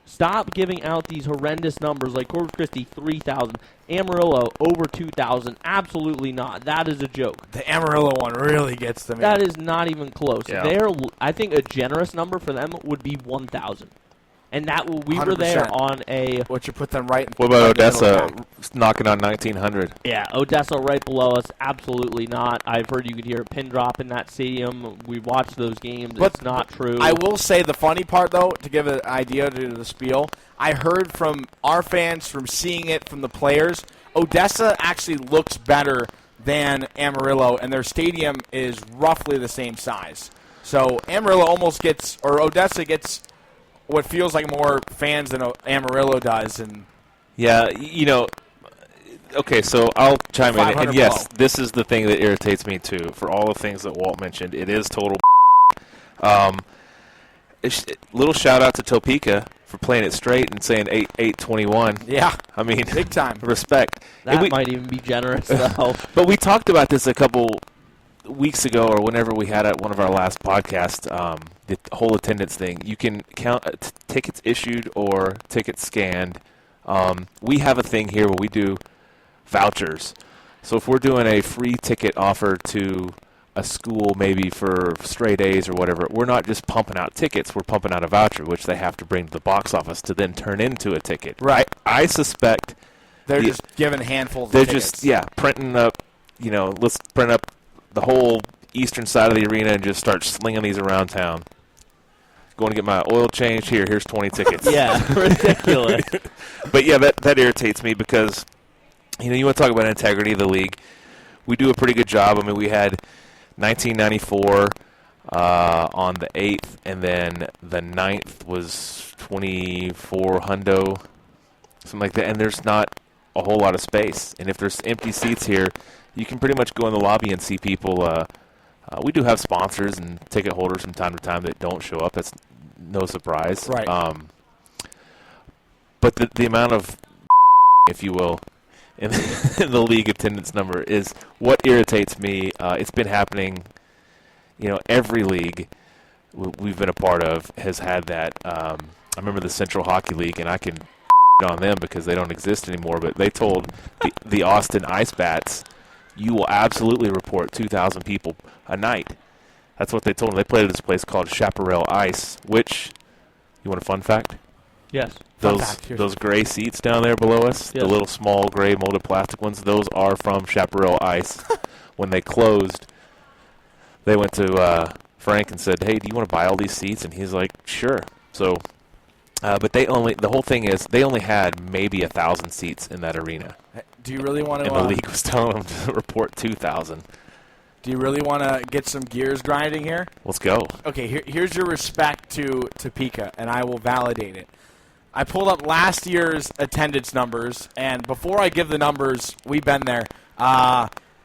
Stop giving out these horrendous numbers like Corpus Christi, 3,000. Amarillo, over 2,000. Absolutely not. That is a joke. The Amarillo one really gets to me. That is not even close. Yeah. I think a generous number for them would be 1,000. And we were 100%. there on a... Which you put them right in. What about right in the middle Odessa of that. knocking on 1,900? Yeah, Odessa right below us. Absolutely not. I've heard you could hear a pin drop in that stadium. We watched those games. It's not true. I will say the funny part, though, to give an idea to the spiel, I heard from our fans, from seeing it from the players, Odessa actually looks better than Amarillo, and their stadium is roughly the same size. So Amarillo almost gets, or Odessa gets what feels like more fans than Amarillo does. And Yeah, okay, so I'll chime in. 500 And yes, below. this is the thing that irritates me too. For all the things that Walt mentioned, it is total. Little shout out to Topeka for playing it straight and saying 821. yeah, I mean, big time. respect. And that might even be generous, though. But we talked about this a couple weeks ago, or whenever we had at one of our last podcasts, the whole attendance thing. You can count tickets issued or tickets scanned. We have a thing here where we do vouchers. So if we're doing a free ticket offer to a school, maybe for straight A's or whatever, we're not just pumping out tickets. We're pumping out a voucher, which they have to bring to the box office to then turn into a ticket. Right. I suspect They're just giving handfuls they're of tickets. just printing up. Let's print up the whole eastern side of the arena and just start slinging these around town. Going to get my oil changed. Here's 20 tickets. Yeah, ridiculous. But yeah, that irritates me because you want to talk about integrity of the league. We do a pretty good job. I mean, we had 1994 on the 8th, and then the 9th was 24 hundo, something like that. And there's not a whole lot of space. And if there's empty seats here, you can pretty much go in the lobby and see people. We do have sponsors and ticket holders from time to time that don't show up. That's no surprise. Right. But the amount of, if you will, in the league attendance number is what irritates me. It's been happening, every league we've been a part of has had that. I remember the Central Hockey League, and I can on them because they don't exist anymore, but they told the Austin Ice Bats, you will absolutely report 2,000 people a night. That's what they told them. They played at this place called Chaparral Ice, which, you want a fun fact? Yes. Fun fact, here's Those gray seats down there below us, Yes. the little small gray molded plastic ones, those are from Chaparral Ice. When they closed, they went to Frank and said, hey, do you want to buy all these seats? And he's like, sure. So, but the whole thing is, they only had maybe 1,000 seats in that arena. Do you really want to? And the league was telling them to report 2,000. Do you really want to get some gears grinding here? Let's go. Okay, here's your respect to Topeka, and I will validate it. I pulled up last year's attendance numbers, and before I give the numbers, we've been there.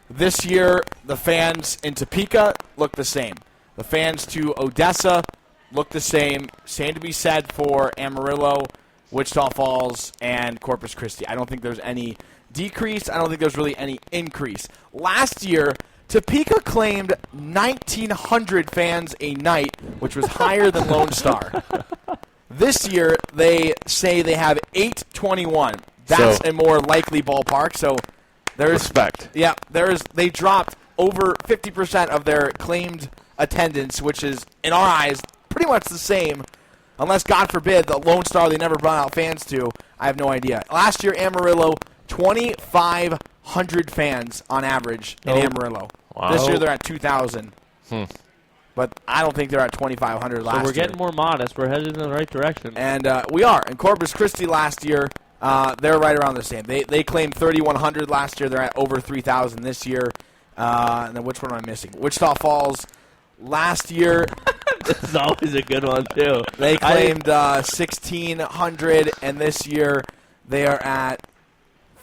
This year, the fans in Topeka look the same. The fans to Odessa look the same. Same to be said for Amarillo, Wichita Falls, and Corpus Christi. I don't think there's any decrease. I don't think there's really any increase. Last year, Topeka claimed 1,900 fans a night, which was higher than Lone Star. This year, they say they have 821. That's So- a more likely ballpark. So there's Respect. yeah, they dropped over 50% of their claimed attendance, which is in our eyes pretty much the same, unless God forbid the Lone Star they never brought out fans to. I have no idea. Last year, Amarillo 2,500 fans on average in Nope. Amarillo. Wow. This year they're at 2,000. But I don't think they're at 2,500 last So year. we're getting more modest. We're headed in the right direction. And we are. In Corpus Christi last year, they're right around the same. They claimed 3,100 last year. They're at over 3,000 this year. And then which one am I missing? Wichita Falls last year. This is always a good one, too. They claimed 1,600, and this year they are at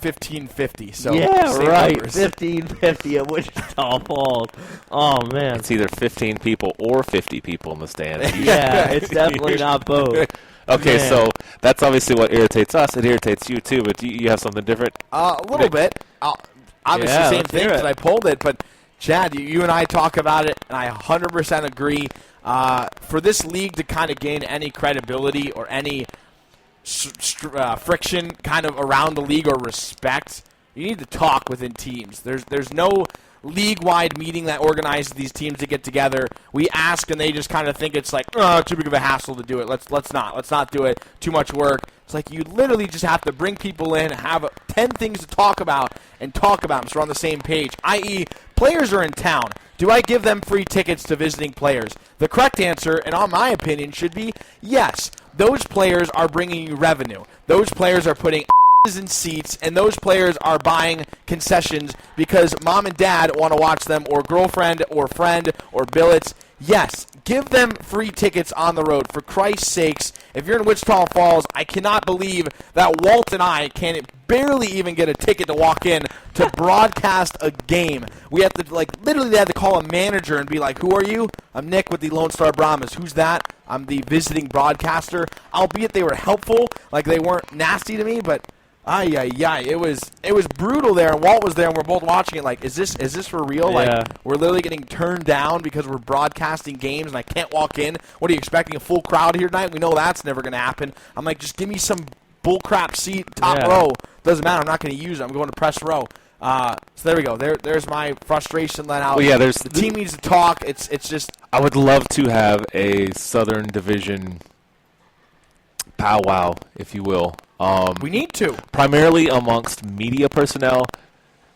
1,550. So yeah, same right. numbers. 1,550 at Wichita Falls. Oh, man. It's either 15 people or 50 people in the stands. Yeah, it's definitely not both. Okay, Man. so that's obviously what irritates us. It irritates you, too, but do you have something different? A little bit. Obviously, Yeah, same let's thing hear because it. I pulled it. But, Chad, you and I talk about it, and I 100% agree. For this league to kind of gain any credibility or any friction kind of around the league or respect, you need to talk within teams. There's no league-wide meeting that organizes these teams to get together. We ask, and they just kind of think it's like, too big of a hassle to do it. Let's not do it. Too much work. It's like you literally just have to bring people in, have 10 things to talk about, and talk about them so we're on the same page, i.e., players are in town. Do I give them free tickets to visiting players? The correct answer, and in my opinion, should be yes. Those players are bringing you revenue. Those players are putting in seats, and those players are buying concessions because mom and dad want to watch them, or girlfriend, or friend, or billets. Yes, give them free tickets on the road. For Christ's sakes, if you're in Wichita Falls, I cannot believe that Walt and I can barely even get a ticket to walk in to broadcast a game. We have to, literally they had to call a manager and be like, who are you? I'm Nick with the Lone Star Brahmas. Who's that? I'm the visiting broadcaster. Albeit they were helpful, they weren't nasty to me, but it was brutal there, and Walt was there, and we're both watching it is this for real? Yeah. We're literally getting turned down because we're broadcasting games, and I can't walk in. What are you expecting, a full crowd here tonight? We know that's never going to happen. I'm like, just give me some bullcrap seat, top row. Doesn't matter. I'm not going to use it. I'm going to press row. So there we go. There's my frustration let out. Well, yeah, the team needs to talk. It's just. I would love to have a Southern Division powwow, if you will. We need to. Primarily amongst media personnel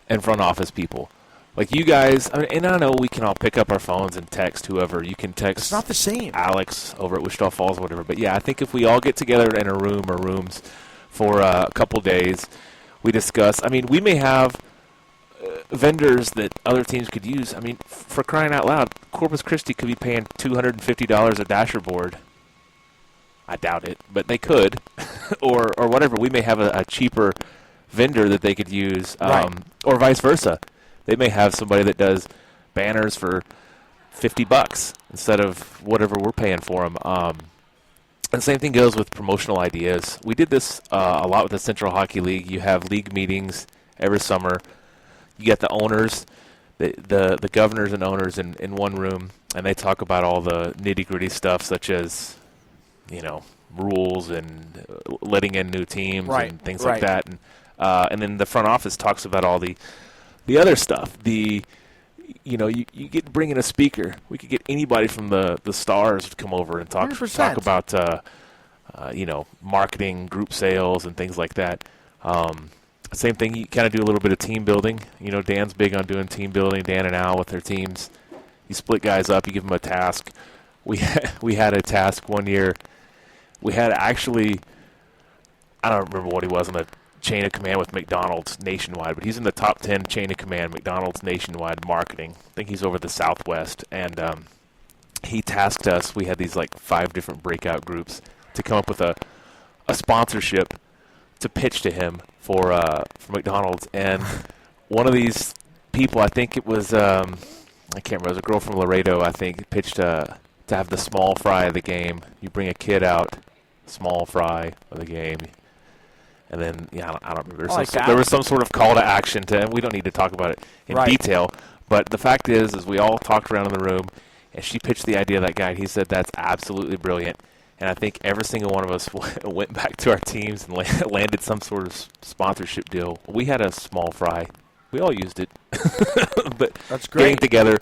and front office people. Like you guys, and I know we can all pick up our phones and text whoever. You can text It's not the same. Alex over at Wichita Falls or whatever. But, yeah, I think if we all get together in a room or rooms for a couple days, we discuss. We may have vendors that other teams could use. For crying out loud, Corpus Christi could be paying $250 a dasher board. I doubt it, but they could, or whatever. We may have a cheaper vendor that they could use, or vice versa. They may have somebody that does banners for $50 instead of whatever we're paying for them. And the same thing goes with promotional ideas. We did this a lot with the Central Hockey League. You have league meetings every summer. You get the owners, the governors and owners in one room, and they talk about all the nitty-gritty stuff such as rules and letting in new teams and things like that. And then the front office talks about all the other stuff. You get bring in a speaker. We could get anybody from the Stars to come over and talk 100%. about marketing, group sales, and things like that. Same thing. You kind of do a little bit of team building. Dan's big on doing team building. Dan and Al with their teams. You split guys up. You give them a task. We had a task one year. We had actually, I don't remember what he was on the chain of command with McDonald's nationwide, but he's in the top 10 chain of command, McDonald's nationwide marketing. I think he's over the Southwest, and he tasked us. We had these 5 different breakout groups to come up with a sponsorship to pitch to him for McDonald's. And one of these people, I think it was, I can't remember, it was a girl from Laredo, I think, pitched to have the small fry of the game. You bring a kid out, small fry of the game. And then, I don't remember. There was some sort of call to action and we don't need to talk about it in detail. But the fact is we all talked around in the room, and she pitched the idea of that guy, and he said that's absolutely brilliant. And I think every single one of us went back to our teams and landed some sort of sponsorship deal. We had a small fry. We all used it. But that's great. Getting together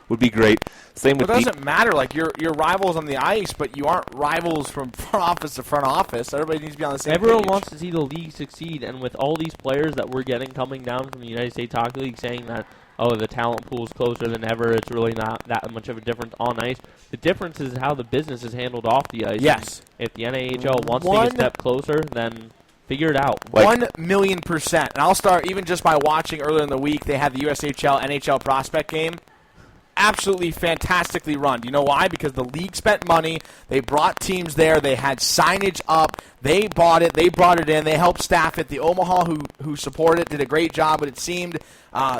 would be great. Same with it doesn't matter. You're rivals on the ice, but you aren't rivals from front office to front office. Everybody needs to be on the same Everyone page. wants to see the league succeed, and with all these players that we're getting coming down from the United States Hockey League saying that, the talent pool is closer than ever, it's really not that much of a difference on ice. The difference is how the business is handled off the ice. Yes. And if the NAHL wants to take a step closer, then figure it out. 1,000,000%. And I'll start even just by watching earlier in the week, they had the USHL NHL prospect game. absolutely fantastically run. Do you know why? Because the league spent money. They brought teams there. They had signage up. They bought it. They brought it in. They helped staff it. The Omaha who supported it did a great job, but it seemed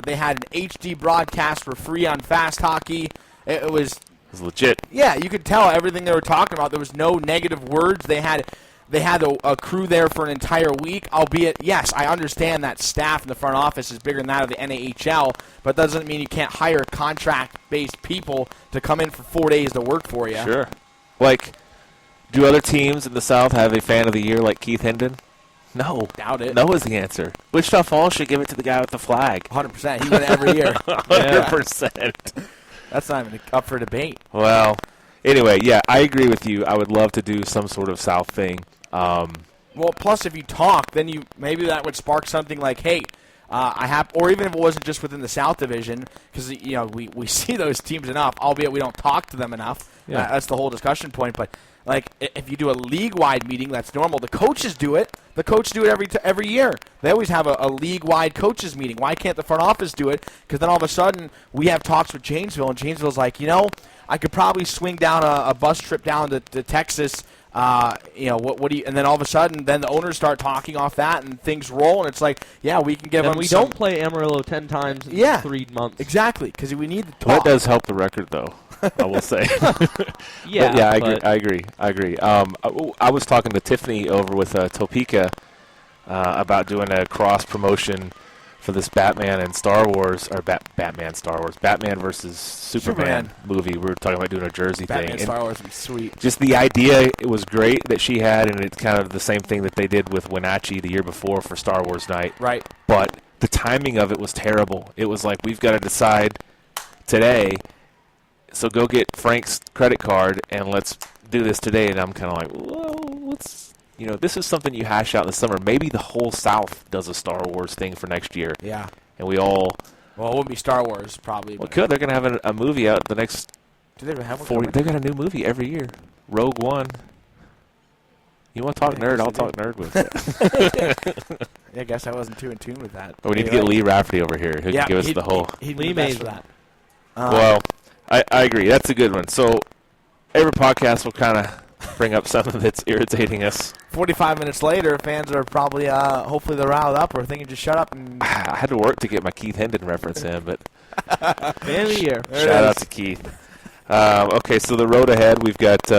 they had an HD broadcast for free on Fast Hockey. It was legit. Yeah, you could tell everything they were talking about. There was no negative words. They had a crew there for an entire week, albeit, yes, I understand that staff in the front office is bigger than that of the NAHL, but that doesn't mean you can't hire contract-based people to come in for 4 days to work for you. Sure. Like, do other teams in the South have a fan of the year like Keith Hendon? No. Doubt it. No is the answer. Wichita Falls should give it to the guy with the flag. 100%. He win every year. 100%. That's not even up for debate. Well, anyway, yeah, I agree with you. I would love to do some sort of South thing. Well, plus if you talk, then maybe that would spark something like, hey, or even if it wasn't just within the South Division, because we see those teams enough, albeit we don't talk to them enough. Yeah. That's the whole discussion point. But like, if you do a league-wide meeting, that's normal. The coaches do it. The coaches do it every year. They always have a league-wide coaches meeting. Why can't the front office do it? Because then all of a sudden we have talks with Janesville, and Janesville's like, I could probably swing down a bus trip down to Texas. What do you? And then all of a sudden, then the owners start talking off that, and things roll, and it's like, yeah, we can give them. And we don't play Amarillo 10 times in 3 months. Exactly, because we need to talk. Well, that does help the record, though. I will say. Yeah, I agree. I was talking to Tiffany over with Topeka about doing a cross promotion for this Batman and Star Wars, or Batman versus Superman movie. We were talking about doing a jersey Batman thing. Star Wars would be sweet. Just the idea, it was great that she had, and it's kind of the same thing that they did with Wenatchee the year before for Star Wars Night. Right. But the timing of it was terrible. It was like, we've got to decide today, so go get Frank's credit card and let's do this today. And I'm kind of like, well, this is something you hash out in the summer. Maybe the whole South does a Star Wars thing for next year. Yeah. And we all... Well, it wouldn't be Star Wars, probably. Well, could. They're going to have a movie out the next... Do they have one 40? They've got a new movie every year. Rogue One. You want to talk nerd? I'll talk nerd with you. Yeah, I guess I wasn't too in tune with that. We need to get Lee Rafferty over here. Who can give us the whole... He'd Lee be best made for that. Well, I agree. That's a good one. So every podcast will kind of bring up something that's irritating us. 45 minutes later, fans are probably, hopefully they're riled up or thinking just shut up. And I had to work to get my Keith Hendon reference in, but Man of the year. shout out to Keith. Okay, so the road ahead, we've got,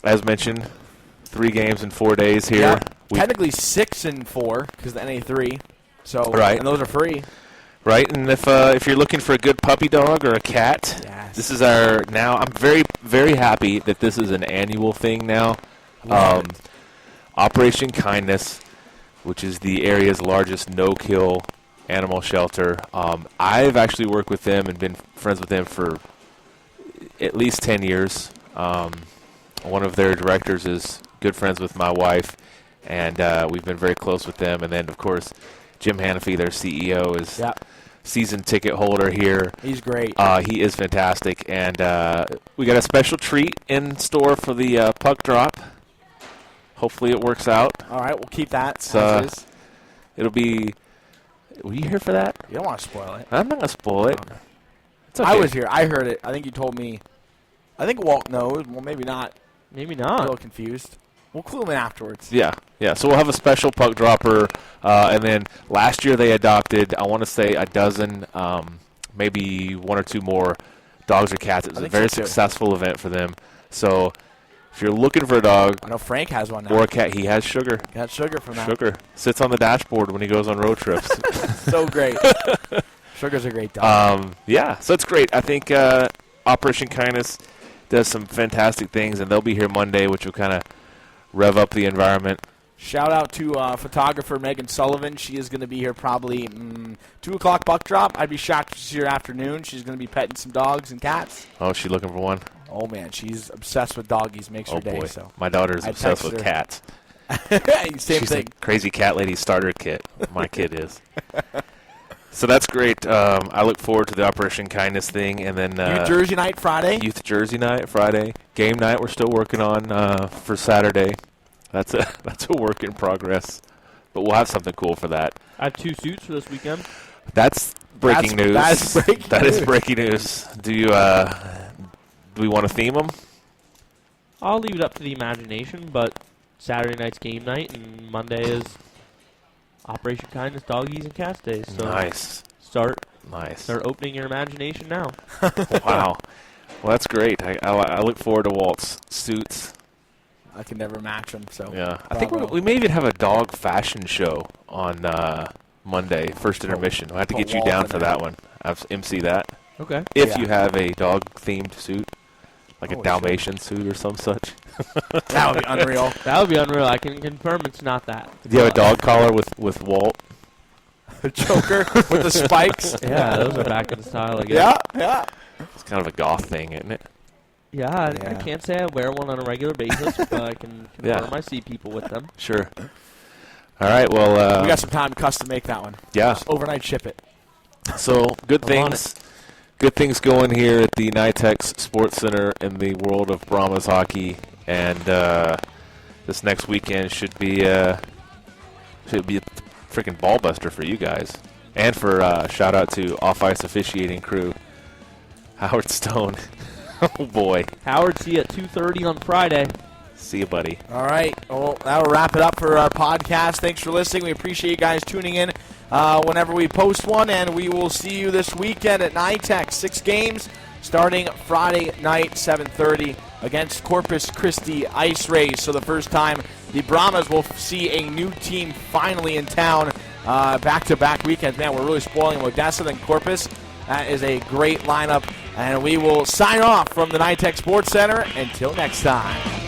as mentioned, 3 games in 4 days here. Yeah, technically 6 and 4 because the NA3. So, Right. And those are free. Right, and if you're looking for a good puppy dog or a cat, Yes. this is our now. I'm very, very happy that this is an annual thing now. Love it. Operation Kindness, which is the area's largest no-kill animal shelter. I've actually worked with them and been friends with them for at least 10 years. One of their directors is good friends with my wife, and we've been very close with them. And then, of course, Jim Hanafy, their CEO, is season ticket holder here. He's great. He is fantastic, and we got a special treat in store for the puck drop. Hopefully it works out. All right, we'll keep that. It'll be... Were you here for that? You don't want to spoil it. I'm not going to spoil it. Okay. It's okay. I was here. I heard it. I think you told me. I think Walt knows. Well, maybe not. Maybe A not. little confused. We'll clue him in afterwards. Yeah. So we'll have a special puck dropper, and then last year they adopted, I want to say, a dozen, maybe 1 or 2 more dogs or cats. It was a very successful event for them. So if you're looking for a dog I know Frank has one now. or a cat, he has Sugar. Got Sugar from that. Sugar sits on the dashboard when he goes on road trips. So great. Sugar's a great dog. So it's great. I think Operation Kindness does some fantastic things, and they'll be here Monday, which will kind of rev up the environment. Shout out to photographer Megan Sullivan. She is going to be here probably 2 o'clock buck drop. I'd be shocked if she's here afternoon. She's going to be petting some dogs and cats. Oh, is she looking for one? Oh, man. She's obsessed with doggies. Makes her day. Boy. So My daughter's I obsessed texted with her. cats. Same She's thing. a crazy cat lady starter kit. My kid is. So that's great. I look forward to the Operation Kindness thing. And then Youth Jersey night Friday. Youth Jersey night Friday. Game night we're still working on for Saturday. That's a work in progress. But we'll have something cool for that. I have 2 suits for this weekend. That's breaking news. That is breaking news. Do you? Do we want to theme them? I'll leave it up to the imagination, but Saturday night's game night, and Monday is Operation Kindness Doggies and Cats Days. So Nice. Start opening your imagination now. Wow. Well, that's great. I look forward to Walt's suits. I can never match them. So Yeah, I think we may even have a dog fashion show on Monday, first intermission. We'll have to get you down for that one. I've MC that. Okay. If you have a dog-themed suit, like a we Dalmatian suit or some such. that would be unreal. That would be unreal. I can confirm it's not that. Do you have a dog collar with Walt? A choker with the spikes. Yeah, those are back in style, I guess. Yeah. It's kind of a goth thing, isn't it? Yeah, I can't say I wear one on a regular basis, but I can confirm I see people with them. Sure. All right, well... we got some time to custom make that one. Yeah. Just overnight ship it. So, good things going here at the NYTEX Sports Center in the world of Brahmas hockey, and this next weekend should be a freaking ball buster for you guys, and for shout out to off ice officiating crew, Howard Stone. Oh boy, Howard, see you at 2:30 on Friday. See you, buddy. All right. Well, that'll wrap it up for our podcast. Thanks for listening. We appreciate you guys tuning in whenever we post one, and we will see you this weekend at NYTEX. 6 games starting Friday night, 7:30 against Corpus Christi Ice Rays. So the first time the Brahmas will see a new team finally in town back-to-back weekends. Man, we're really spoiling Odessa than Corpus. That is a great lineup, and we will sign off from the NYTEX Sports Center. Until next time.